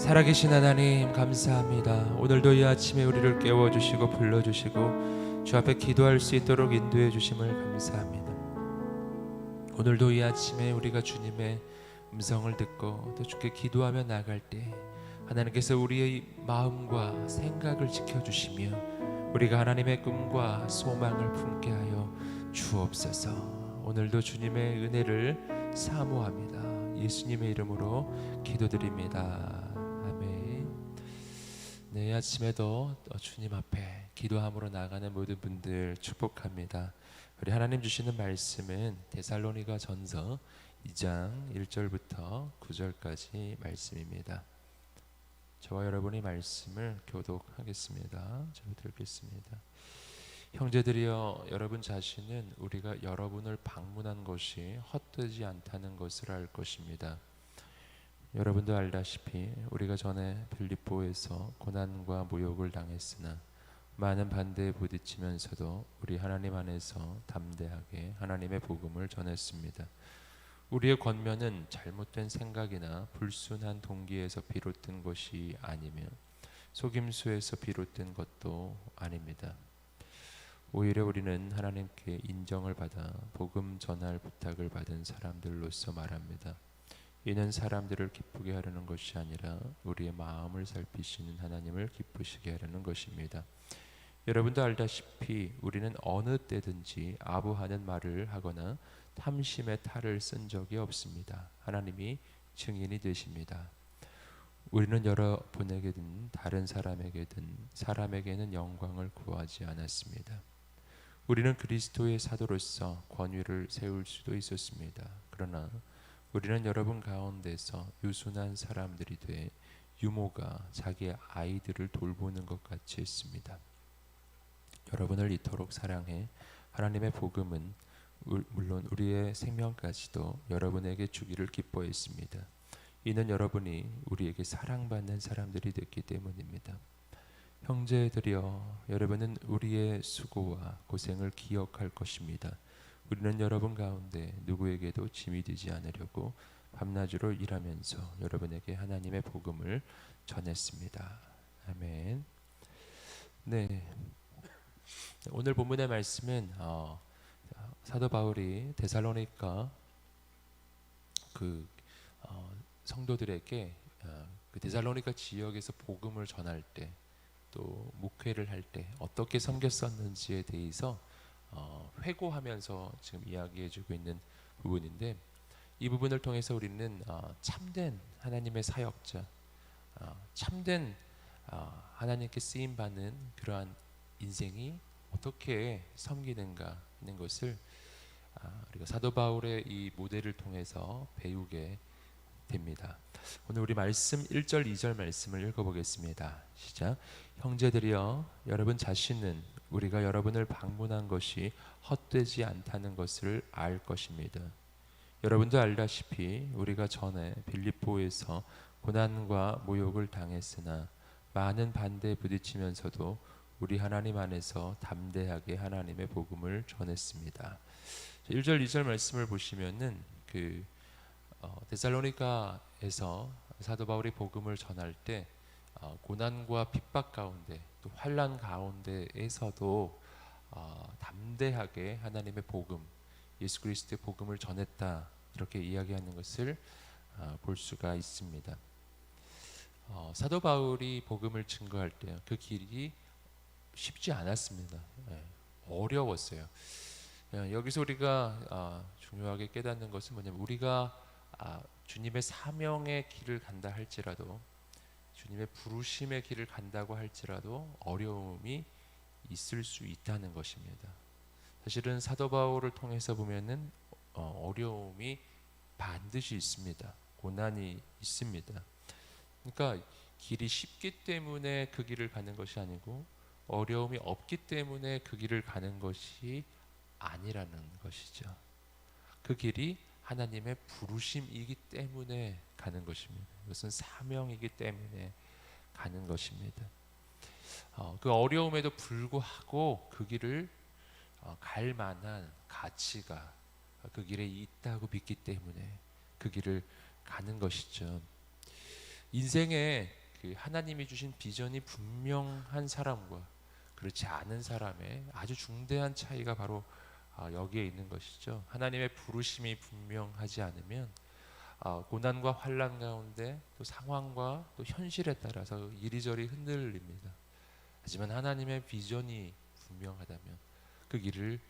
살아계신 하나님 감사합니다. 오늘도 이 아침에 우리를 깨워주시고 불러주시고 주 앞에 기도할 수 있도록 인도해 주심을 감사합니다. 오늘도 이 아침에 우리가 주님의 음성을 듣고 또 주께 기도하며 나갈 때 하나님께서 우리의 마음과 생각을 지켜주시며 우리가 하나님의 꿈과 소망을 품게 하여 주옵소서. 오늘도 주님의 은혜를 사모합니다. 예수님의 이름으로 기도드립니다. 네, 아침에도 주님 앞에 기도함으로 나가는 모든 분들 축복합니다. 우리 하나님 주시는 말씀은 데살로니가 전서 2장 1절부터 9절까지 말씀입니다. 저와 여러분이 말씀을 교독하겠습니다. 저부터 읽겠습니다. 형제들이여, 여러분 자신은 우리가 여러분을 방문한 것이 헛되지 않다는 것을 알 것입니다. 여러분도 알다시피 우리가 전에 빌립보에서 고난과 모욕을 당했으나 많은 반대에 부딪히면서도 우리 하나님 안에서 담대하게 하나님의 복음을 전했습니다. 우리의 권면은 잘못된 생각이나 불순한 동기에서 비롯된 것이 아니며 속임수에서 비롯된 것도 아닙니다. 오히려 우리는 하나님께 인정을 받아 복음 전할 부탁을 받은 사람들로서 말합니다. 이는 사람들을 기쁘게 하려는 것이 아니라 우리의 마음을 살피시는 하나님을 기쁘시게 하려는 것입니다. 여러분도 알다시피 우리는 어느 때든지 아부하는 말을 하거나 탐심의 탈을 쓴 적이 없습니다. 하나님이 증인이 되십니다. 우리는 여러분에게든 다른 사람에게는 영광을 구하지 않았습니다. 우리는 그리스도의 사도로서 권위를 세울 수도 있었습니다. 그러나 우리는 여러분 가운데서 유순한 사람들이 돼 유모가 자기의 아이들을 돌보는 것 같이 했습니다. 여러분을 이토록 사랑해 하나님의 복음은 물론 우리의 생명까지도 여러분에게 주기를 기뻐했습니다. 이는 여러분이 우리에게 사랑받는 사람들이 됐기 때문입니다. 형제들이여, 여러분은 우리의 수고와 고생을 기억할 것입니다. 우리는 여러분 가운데 누구에게도 짐이 되지 않으려고 밤낮으로 일하면서 여러분에게 하나님의 복음을 전했습니다. 아멘. 네, 오늘 본문의 말씀은 사도 바울이 데살로니가 성도들에게 그 데살로니가 지역에서 복음을 전할 때 또 목회를 할 때 어떻게 섬겼었는지에 대해서 회고하면서 지금 이야기해주고 있는 부분인데, 이 부분을 통해서 우리는 참된 하나님의 사역자, 참된 하나님께 쓰임 받는 그러한 인생이 어떻게 섬기는가 하는 것을 우리가 사도 바울의 이 모델을 통해서 배우게 됩니다. 오늘 우리 말씀 1절 2절 말씀을 읽어보겠습니다. 시작. 형제들이여, 여러분 자신은 우리가 여러분을 방문한 것이 헛되지 않다는 것을 알 것입니다. 여러분도 알다시피 우리가 전에 빌립보에서 고난과 모욕을 당했으나 많은 반대에 부딪히면서도 우리 하나님 안에서 담대하게 하나님의 복음을 전했습니다. 1절 2절 말씀을 보시면은 데살로니가에서 사도 바울이 복음을 전할 때 고난과 핍박 가운데 또 환난 가운데에서도 담대하게 하나님의 복음, 예수 그리스도의 복음을 전했다, 이렇게 이야기하는 것을 볼 수가 있습니다. 사도 바울이 복음을 증거할 때 그 길이 쉽지 않았습니다. 어려웠어요. 여기서 우리가 중요하게 깨닫는 것은 뭐냐면, 우리가 주님의 사명의 길을 간다 할지라도, 주님의 부르심의 길을 간다고 할지라도 어려움이 있을 수 있다는 것입니다. 사실은 사도 바울을 통해서 보면은 어려움이 반드시 있습니다. 고난이 있습니다. 그러니까 길이 쉽기 때문에 그 길을 가는 것이 아니고, 어려움이 없기 때문에 그 길을 가는 것이 아니라는 것이죠. 그 길이 하나님의 부르심이기 때문에 가는 것입니다. 이것은 사명이기 때문에 가는 것입니다. 그 어려움에도 불구하고 그 길을 갈 만한 가치가 그 길에 있다고 믿기 때문에 그 길을 가는 것이죠. 인생에 그 하나님이 주신 비전이 분명한 사람과 그렇지 않은 사람의 아주 중대한 차이가 바로 여기에 있는 것이죠. 하나님의 부르심이 분명하지 않으면 고난과 환난 가운데 또 상황과 또 현실에 따라서 이리저리 흔들립니다. 하지만 하나님의 비전이 분명하다면 그 길을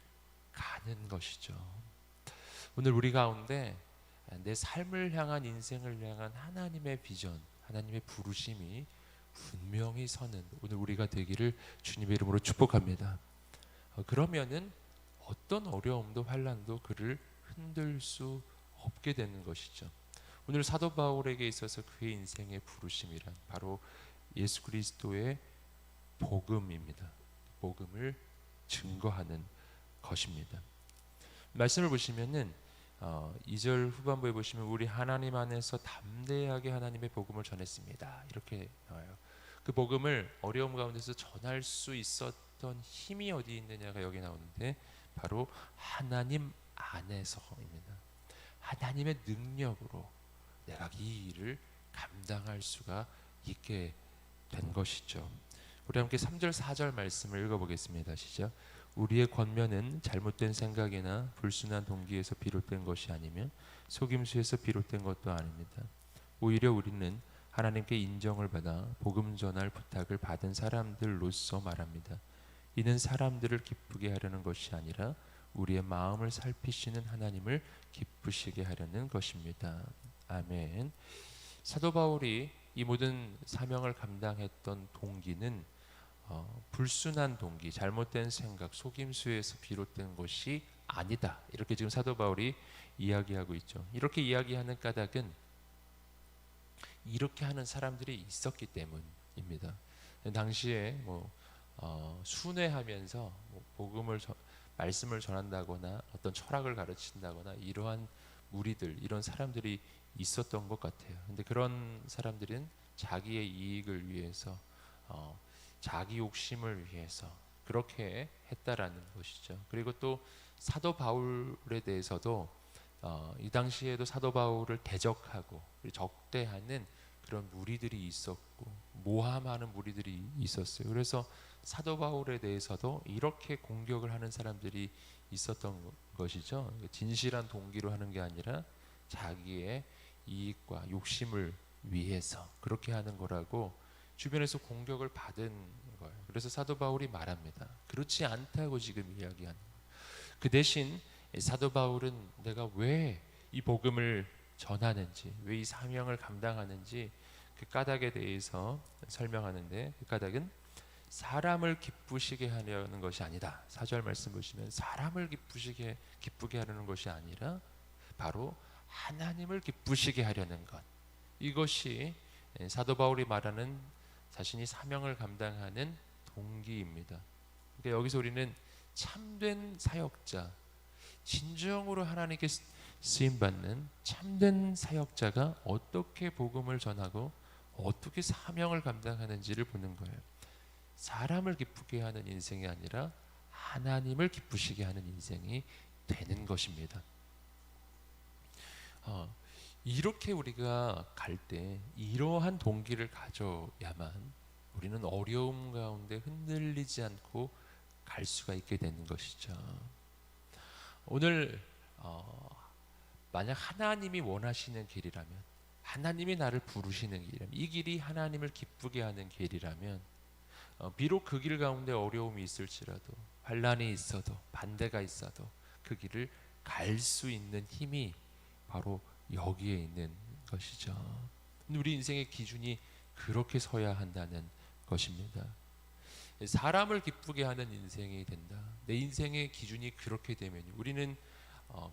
가는 것이죠. 오늘 우리 가운데 내 삶을 향한, 인생을 향한 하나님의 비전, 하나님의 부르심이 분명히 서는 오늘 우리가 되기를 주님의 이름으로 축복합니다. 그러면은 어떤 어려움도 환난도 그를 흔들 수 없게 되는 것이죠. 오늘 사도 바울에게 있어서 그의 인생의 부르심이란 바로 예수 그리스도의 복음입니다. 복음을 증거하는 것입니다. 말씀을 보시면은 2절 후반부에 보시면 우리 하나님 안에서 담대하게 하나님의 복음을 전했습니다. 이렇게 나와요. 그 복음을 어려움 가운데서 전할 수 있었던 힘이 어디 있느냐가 여기 나오는데 바로 하나님 안에서입니다. 하나님의 능력으로 내가 이 일을 감당할 수가 있게 된 것이죠. 우리 함께 3절 4절 말씀을 읽어보겠습니다. 시작. 우리의 권면은 잘못된 생각이나 불순한 동기에서 비롯된 것이 아니면 속임수에서 비롯된 것도 아닙니다. 오히려 우리는 하나님께 인정을 받아 복음 전할 부탁을 받은 사람들로서 말합니다. 이는 사람들을 기쁘게 하려는 것이 아니라 우리의 마음을 살피시는 하나님을 기쁘시게 하려는 것입니다. 아멘. 사도 바울이 이 모든 사명을 감당했던 동기는 불순한 동기, 잘못된 생각, 속임수에서 비롯된 것이 아니다. 이렇게 지금 사도 바울이 이야기하고 있죠. 이렇게 이야기하는 까닭은 이렇게 하는 사람들이 있었기 때문입니다. 당시에 순회하면서 복음을 말씀을 전한다거나 어떤 철학을 가르친다거나 이러한 무리들, 이런 사람들이 있었던 것 같아요. 근데 그런 사람들은 자기의 이익을 위해서 자기 욕심을 위해서 그렇게 했다라는 것이죠. 그리고 또 사도 바울에 대해서도 이 당시에도 사도 바울을 대적하고 적대하는 그런 무리들이 있었고 모함하는 무리들이 있었어요. 그래서 사도 바울에 대해서도 이렇게 공격을 하는 사람들이 있었던 것이죠. 진실한 동기로 하는 게 아니라 자기의 이익과 욕심을 위해서 그렇게 하는 거라고 주변에서 공격을 받은 거예요. 그래서 사도 바울이 말합니다. 그렇지 않다고 지금 이야기하는 거예요. 그 대신 사도 바울은 내가 왜 이 복음을 전하는지, 왜 이 사명을 감당하는지 그 까닭에 대해서 설명하는데, 그 까닭은 사람을 기쁘시게 하려는 것이 아니다. 4절 말씀 보시면 사람을 기쁘게 하려는 것이 아니라 바로 하나님을 기쁘시게 하려는 것, 이것이 사도 바울이 말하는 자신이 사명을 감당하는 동기입니다. 그러니까 여기서 우리는 참된 사역자, 진정으로 하나님께 쓰임받는 참된 사역자가 어떻게 복음을 전하고 어떻게 사명을 감당하는지를 보는 거예요. 사람을 기쁘게 하는 인생이 아니라 하나님을 기쁘시게 하는 인생이 되는 것입니다. 이렇게 우리가 갈 때 이러한 동기를 가져야만 우리는 어려움 가운데 흔들리지 않고 갈 수가 있게 되는 것이죠. 오늘 만약 하나님이 원하시는 길이라면, 하나님이 나를 부르시는 길이라면, 이 길이 하나님을 기쁘게 하는 길이라면 비록 그 길 가운데 어려움이 있을지라도, 환난이 있어도, 반대가 있어도 그 길을 갈 수 있는 힘이 바로 여기에 있는 것이죠. 우리 인생의 기준이 그렇게 서야 한다는 것입니다. 사람을 기쁘게 하는 인생이 된다. 내 인생의 기준이 그렇게 되면 우리는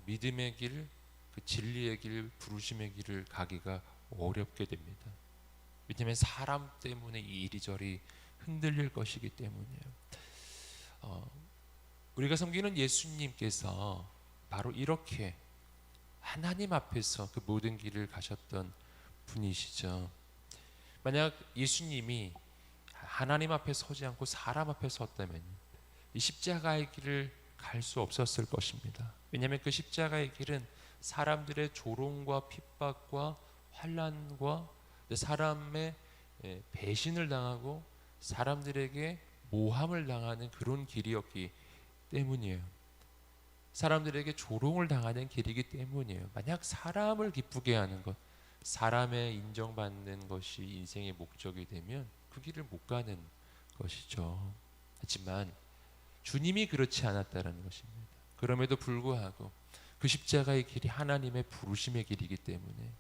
믿음의 길, 그 진리의 길, 부르심의 길을 가기가 어렵게 됩니다. 왜냐하면 사람 때문에 이리저리 흔들릴 것이기 때문이에요. 우리가 섬기는 예수님께서 바로 이렇게 하나님 앞에서 그 모든 길을 가셨던 분이시죠. 만약 예수님이 하나님 앞에 서지 않고 사람 앞에 섰다면 이 십자가의 길을 갈 수 없었을 것입니다. 왜냐하면 그 십자가의 길은 사람들의 조롱과 핍박과 환난과 사람의 배신을 당하고 사람들에게 모함을 당하는 그런 길이었기 때문이에요. 사람들에게 조롱을 당하는 길이기 때문이에요. 만약 사람을 기쁘게 하는 것, 사람의 인정받는 것이 인생의 목적이 되면 그 길을 못 가는 것이죠. 하지만 주님이 그렇지 않았다라는 것입니다. 그럼에도 불구하고 그 십자가의 길이 하나님의 부르심의 길이기 때문에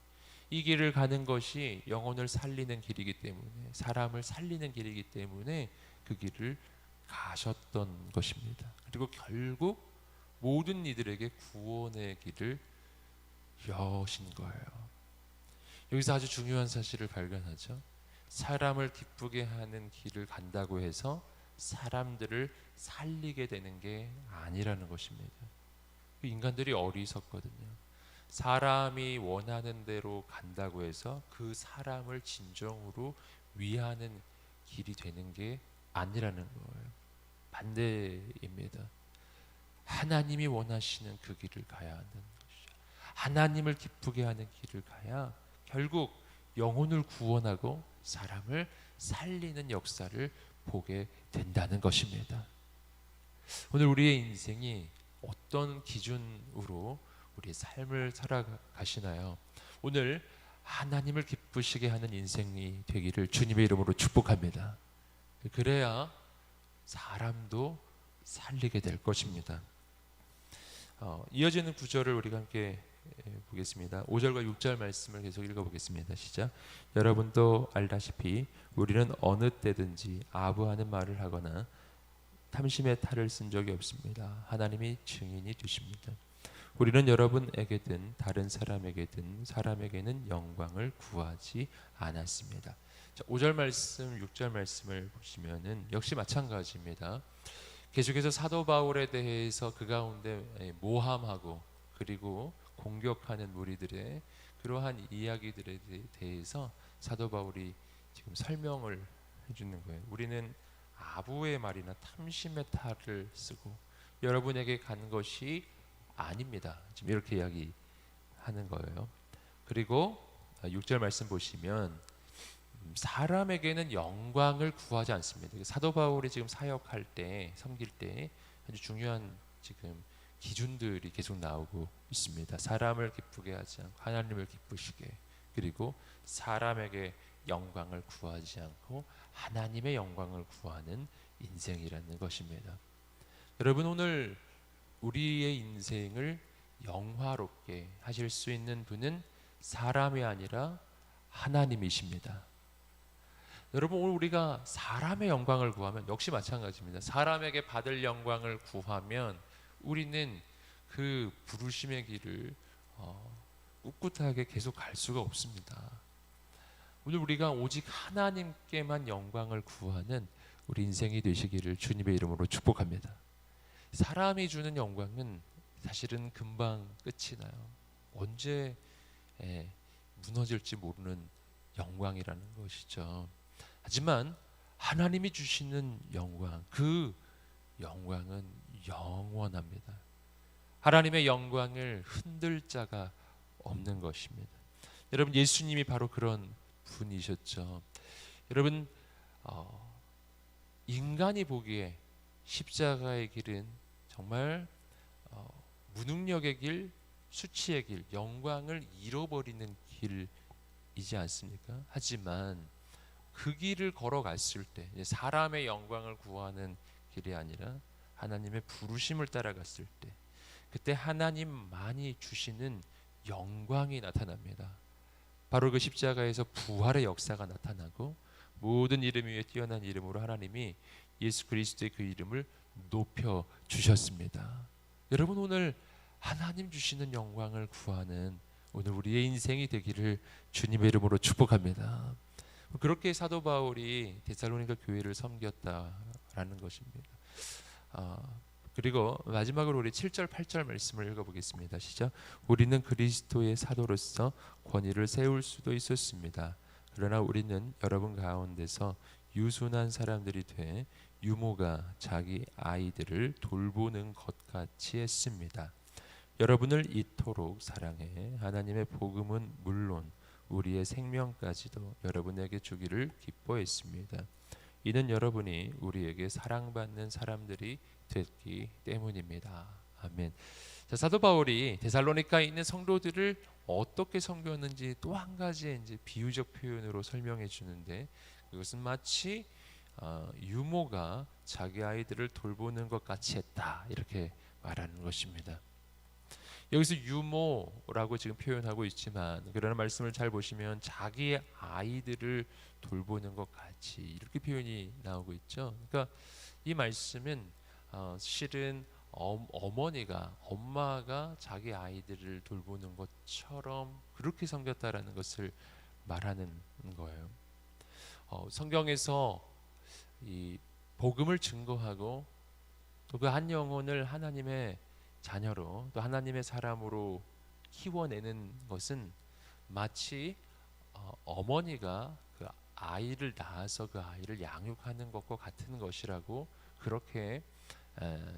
이 길을 가는 것이 영혼을 살리는 길이기 때문에, 사람을 살리는 길이기 때문에 그 길을 가셨던 것입니다. 그리고 결국 모든 이들에게 구원의 길을 여신 거예요. 여기서 아주 중요한 사실을 발견하죠. 사람을 기쁘게 하는 길을 간다고 해서 사람들을 살리게 되는 게 아니라는 것입니다. 인간들이 어리석거든요. 사람이 원하는 대로 간다고 해서 그 사람을 진정으로 위하는 길이 되는 게 아니라는 거예요. 반대입니다. 하나님이 원하시는 그 길을 가야 하는 것이죠. 하나님을 기쁘게 하는 길을 가야 결국 영혼을 구원하고 사람을 살리는 역사를 보게 된다는 것입니다. 오늘 우리의 인생이 어떤 기준으로 우리의 삶을 살아가시나요? 오늘 하나님을 기쁘시게 하는 인생이 되기를 주님의 이름으로 축복합니다. 그래야 사람도 살리게 될 것입니다. 이어지는 구절을 우리가 함께 보겠습니다. 5절과 6절 말씀을 계속 읽어보겠습니다. 시작. 여러분도 알다시피 우리는 어느 때든지 아부하는 말을 하거나 탐심의 탈을 쓴 적이 없습니다. 하나님이 증인이 되십니다. 우리는 여러분에게든 다른 사람에게는 영광을 구하지 않았습니다. 자, 5절 말씀, 6절 말씀을 보시면은 역시 마찬가지입니다. 계속해서 사도 바울에 대해서 그 가운데 모함하고 그리고 공격하는 무리들의 그러한 이야기들에 대해서 사도 바울이 지금 설명을 해주는 거예요. 우리는 아부의 말이나 탐심의 탈을 쓰고 여러분에게 간 것이 아닙니다. 지금 이렇게 이야기하는 거예요. 그리고 6절 말씀 보시면 사람에게는 영광을 구하지 않습니다. 사도 바울이 지금 사역할 때, 섬길 때 아주 중요한 지금 기준들이 계속 나오고 있습니다. 사람을 기쁘게 하지 않고 하나님을 기쁘시게, 그리고 사람에게 영광을 구하지 않고 하나님의 영광을 구하는 인생이라는 것입니다. 여러분, 오늘 우리의 인생을 영화롭게 하실 수 있는 분은 사람이 아니라 하나님이십니다. 여러분, 오늘 우리가 사람의 영광을 구하면 역시 마찬가지입니다. 사람에게 받을 영광을 구하면 우리는 그 부르심의 길을 꿋꿋하게 계속 갈 수가 없습니다. 오늘 우리가 오직 하나님께만 영광을 구하는 우리 인생이 되시기를 주님의 이름으로 축복합니다. 사람이 주는 영광은 사실은 금방 끝이 나요. 언제 무너질지 모르는 영광이라는 것이죠. 하지만 하나님이 주시는 영광, 그 영광은 영원합니다. 하나님의 영광을 흔들 자가 없는 것입니다. 여러분, 예수님이 바로 그런 분이셨죠. 여러분, 인간이 보기에 십자가의 길은 정말 무능력의 길, 수치의 길, 영광을 잃어버리는 길이지 않습니까? 하지만 그 길을 걸어갔을 때 사람의 영광을 구하는 길이 아니라 하나님의 부르심을 따라갔을 때 그때 하나님만이 주시는 영광이 나타납니다. 바로 그 십자가에서 부활의 역사가 나타나고 모든 이름 위에 뛰어난 이름으로 하나님이 예수 그리스도의 그 이름을 높여 주셨습니다. 여러분, 오늘 하나님 주시는 영광을 구하는 오늘 우리의 인생이 되기를 주님의 이름으로 축복합니다. 그렇게 사도 바울이 데살로니가 교회를 섬겼다라는 것입니다. 그리고 마지막으로 우리 7절 8절 말씀을 읽어보겠습니다. 시작. 우리는 그리스도의 사도로서 권위를 세울 수도 있었습니다. 그러나 우리는 여러분 가운데서 유순한 사람들이 돼 유모가 자기 아이들을 돌보는 것 같이 했습니다. 여러분을 이토록 사랑해 하나님의 복음은 물론 우리의 생명까지도 여러분에게 주기를 기뻐했습니다. 이는 여러분이 우리에게 사랑받는 사람들이 됐기 때문입니다. 아멘. 자, 사도 바울이 데살로니카에 있는 성도들을 어떻게 섬겼는지 또 한 가지의 이제 비유적 표현으로 설명해 주는데, 그것은 마치 유모가 자기 아이들을 돌보는 것 같이 했다, 이렇게 말하는 것입니다. 여기서 유모라고 지금 표현하고 있지만, 그러나 말씀을 잘 보시면 자기 아이들을 돌보는 것 같이 이렇게 표현이 나오고 있죠. 그러니까 이 말씀은 실은 엄마가 자기 아이들을 돌보는 것처럼 그렇게 섬겼다라는 것을 말하는 거예요. 성경에서 이 복음을 증거하고 또 그 한 영혼을 하나님의 자녀로 또 하나님의 사람으로 키워내는 것은 마치 어머니가 그 아이를 낳아서 그 아이를 양육하는 것과 같은 것이라고 그렇게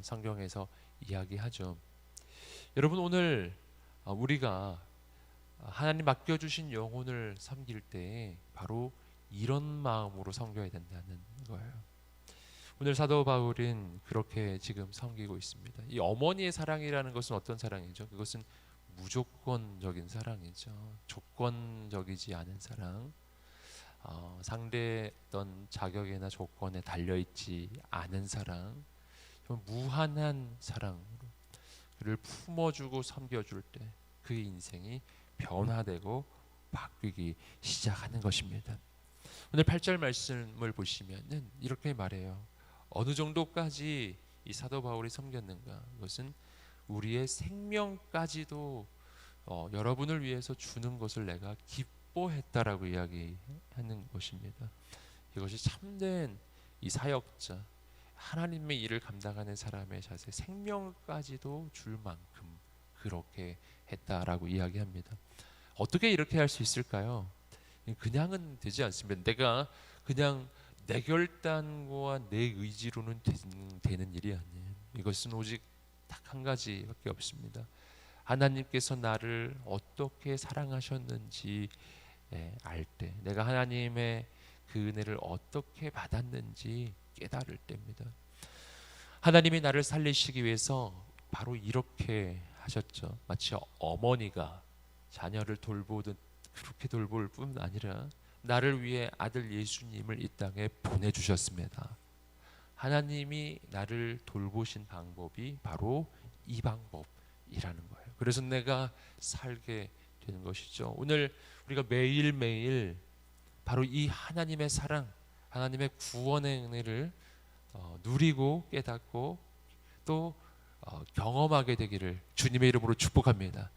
성경에서 이야기하죠. 여러분, 오늘 우리가 하나님 맡겨주신 영혼을 섬길 때 바로 이런 마음으로 섬겨야 된다는 거예요. 오늘 사도 바울은 그렇게 지금 섬기고 있습니다. 이 어머니의 사랑이라는 것은 어떤 사랑이죠? 그것은 무조건적인 사랑이죠. 조건적이지 않은 사랑, 상대의 어떤 자격이나 조건에 달려있지 않은 사랑, 무한한 사랑으로 그를 품어주고 섬겨줄 때 그의 인생이 변화되고 바뀌기 시작하는 것입니다. 오늘 8절 말씀을 보시면은 이렇게 말해요. 어느 정도까지 이 사도 바울이 섬겼는가? 그것은 우리의 생명까지도 여러분을 위해서 주는 것을 내가 기뻐했다라고 이야기하는 것입니다. 이것이 참된 이 사역자, 하나님의 일을 감당하는 사람의 자세, 생명까지도 줄 만큼 그렇게 했다라고 이야기합니다. 어떻게 이렇게 할 수 있을까요? 그냥은 되지 않습니다. 내가 그냥 내 결단과 내 의지로는 되는 일이 아니에요. 이것은 오직 딱 한 가지밖에 없습니다. 하나님께서 나를 어떻게 사랑하셨는지 알 때, 내가 하나님의 그 은혜를 어떻게 받았는지 깨달을 때입니다. 하나님이 나를 살리시기 위해서 바로 이렇게 하셨죠. 마치 어머니가 자녀를 돌보듯 그렇게 돌볼 뿐 아니라 나를 위해 아들 예수님을 이 땅에 보내주셨습니다. 하나님이 나를 돌보신 방법이 바로 이 방법이라는 거예요. 그래서 내가 살게 되는 것이죠. 오늘 우리가 매일매일 바로 이 하나님의 사랑, 하나님의 구원의 은혜를 누리고 깨닫고 또 경험하게 되기를 주님의 이름으로 축복합니다.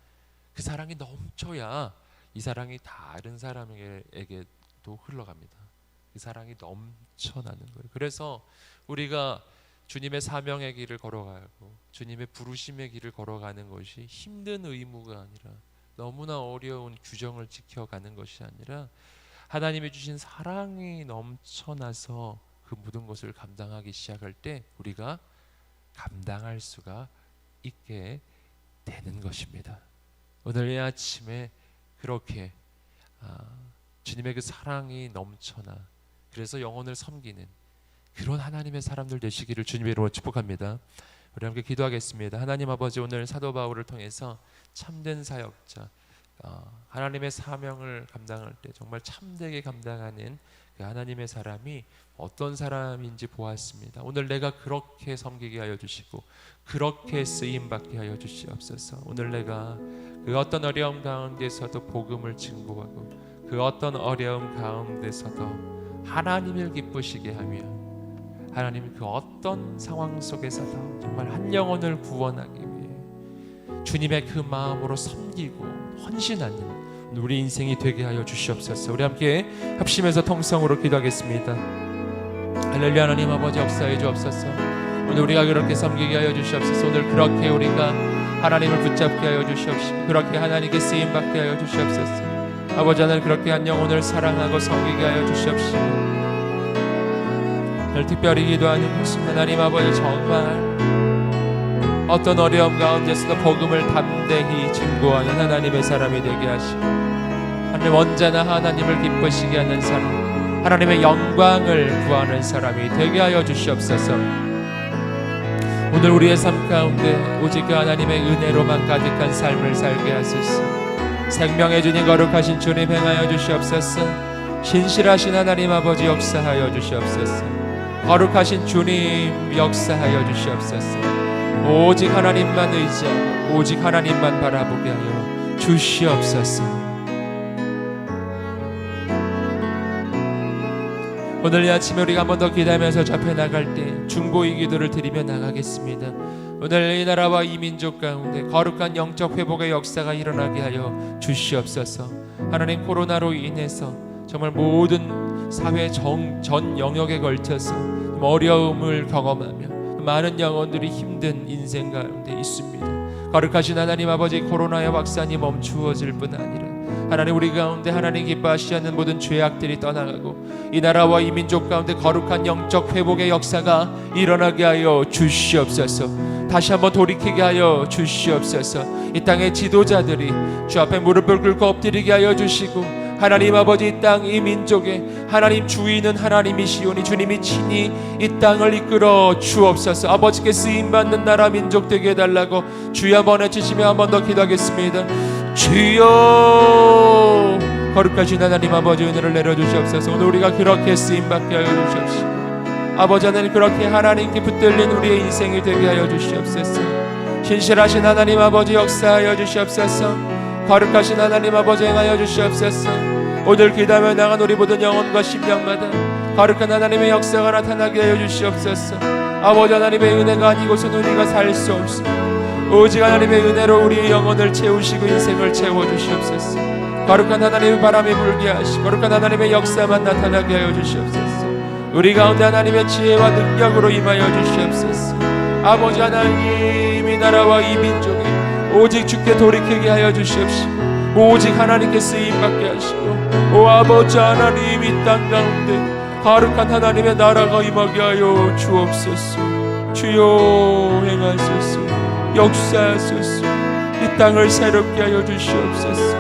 그 사랑이 넘쳐야 이 사랑이 다른 사람에게도 흘러갑니다. 그 사랑이 넘쳐나는 거예요. 그래서 우리가 주님의 사명의 길을 걸어가고 주님의 부르심의 길을 걸어가는 것이 힘든 의무가 아니라 너무나 어려운 규정을 지켜가는 것이 아니라 하나님이 주신 사랑이 넘쳐나서 그 모든 것을 감당하기 시작할 때 우리가 감당할 수가 있게 되는 것입니다. 오늘 이 아침에 그렇게 주님의 그 사랑이 넘쳐나 그래서 영혼을 섬기는 그런 하나님의 사람들 되시기를 주님의 이름으로 축복합니다. 우리 함께 기도하겠습니다. 하나님 아버지, 오늘 사도 바울을 통해서 참된 사역자, 하나님의 사명을 감당할 때 정말 참되게 감당하는 그 하나님의 사람이 어떤 사람인지 보았습니다. 오늘 내가 그렇게 섬기게 하여 주시고 그렇게 쓰임받게 하여 주시옵소서. 오늘 내가 그 어떤 어려움 가운데서도 복음을 증거하고 그 어떤 어려움 가운데서도 하나님을 기쁘시게 하며 하나님 그 어떤 상황 속에서도 정말 한 영혼을 구원하기 위해 주님의 그 마음으로 섬기고 헌신하는 우리 인생이 되게 하여 주시옵소서. 우리 함께 합심해서 통성으로 기도하겠습니다. 할렐루야. 하나님 아버지, 역사해 주옵소서. 오늘 우리가 그렇게 섬기게 하여 주시옵소서. 오늘 그렇게 우리가 하나님을 붙잡게 하여 주시옵시고 그렇게 하나님께 쓰임받게 하여 주시옵소서. 아버지, 하늘 그렇게 한 영혼을 사랑하고 섬기게 하여 주시옵시고 오늘 특별히 기도하는 것은 하나님 아버지, 정말 어떤 어려움 가운데서도 복음을 담대히 증거하는 하나님의 사람이 되게 하시고 하나님 언제나 하나님을 기쁘시게 하는 사람, 하나님의 영광을 구하는 사람이 되게 하여 주시옵소서. 오늘 우리의 삶 가운데 오직 그 하나님의 은혜로만 가득한 삶을 살게 하소서. 생명의 주님 거룩하신 주님 행하여 주시옵소서. 신실하신 하나님 아버지 역사하여 주시옵소서. 거룩하신 주님 역사하여 주시옵소서. 오직 하나님만 의지하고 오직 하나님만 바라보게 하여 주시옵소서. 오늘 이 아침에 우리가 한 번 더 기도하면서 주 앞에 나갈 때 중보의 기도를 드리며 나가겠습니다. 오늘 이 나라와 이 민족 가운데 거룩한 영적 회복의 역사가 일어나게 하여 주시옵소서. 하나님, 코로나로 인해서 정말 모든 사회 전 영역에 걸쳐서 어려움을 경험하며 많은 영혼들이 힘든 인생 가운데 있습니다. 거룩하신 하나님 아버지, 코로나의 확산이 멈추어질 뿐 아니라 하나님, 우리 가운데 하나님 기뻐하시지 않는 모든 죄악들이 떠나가고 이 나라와 이 민족 가운데 거룩한 영적 회복의 역사가 일어나게 하여 주시옵소서. 다시 한번 돌이키게 하여 주시옵소서. 이 땅의 지도자들이 주 앞에 무릎을 꿇고 엎드리게 하여 주시고, 하나님 아버지, 이 땅 이 민족에 하나님 주인은 하나님이시오니 주님이 친히 이 땅을 이끌어 주옵소서. 아버지께 쓰임받는 나라 민족 되게 해달라고 주여 한번 외치시며 한 번 더 기도하겠습니다. 주여, 거룩하신 하나님 아버지, 은혜를 내려주시옵소서. 오늘 우리가 그렇게 쓰임받게 하여 주시옵시고, 아버지 하나님, 그렇게 하나님께 붙들린 우리의 인생이 되게 하여 주시옵소서. 신실하신 하나님 아버지 역사하여 주시옵소서. 거룩하신 하나님 아버지 행하여 주시옵소서. 오늘 기도하며 나간 우리 모든 영혼과 심령마다 거룩한 하나님의 역사가 나타나게 하여 주시옵소서. 아버지 하나님의 은혜가 아니고서는 우리가 살 수 없습니다. 오직 하나님의 은혜로 우리의 영혼을 채우시고 인생을 채워주시옵소서. 거룩한 하나님의 바람이 불게 하시고 거룩한 하나님의 역사만 나타나게 하여 주시옵소서. 우리 가운데 하나님의 지혜와 능력으로 임하여 주시옵소서. 아버지 하나님, 이 나라와 이 민족에 오직 주께 돌이키게 하여 주시옵시고 오직 하나님께 쓰임받게 하시고, 오 아버지 하나님, 이 땅 가운데 거룩한 하나님의 나라가 임하게 하여 주옵소서. 주여 행하소서. 역사하소서. 이 땅을 새롭게 하여 주시옵소서.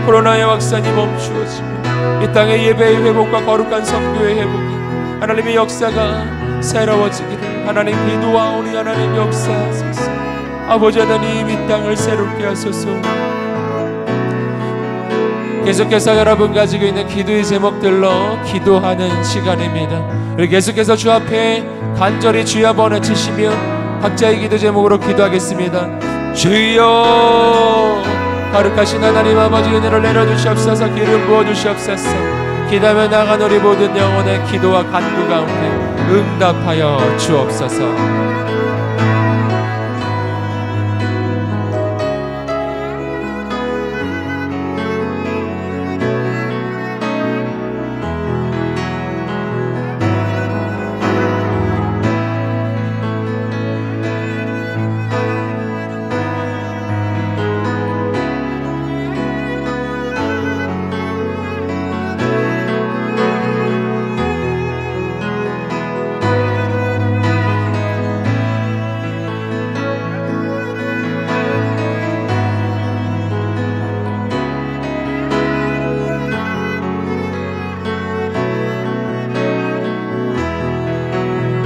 코로나의 확산이 멈추어지며 이 땅의 예배의 회복과 거룩한 성교의 회복이 하나님의 역사가 새로워지기를 하나님 기도하오니 하나님 역사하소서. 아버지 하나님, 이 땅을 새롭게 하소서. 계속해서 여러분 가지고 있는 기도의 제목들로 기도하는 시간입니다. 우리 계속해서 주 앞에 간절히 주여 한번 외치시며 각자의 기도 제목으로 기도하겠습니다. 주여, 거룩하신 하나님 아버지, 은혜를 내려주시옵소서. 기름 부어주시옵소서. 기도하며 나간 우리 모든 영혼의 기도와 간구 가운데 응답하여 주옵소서.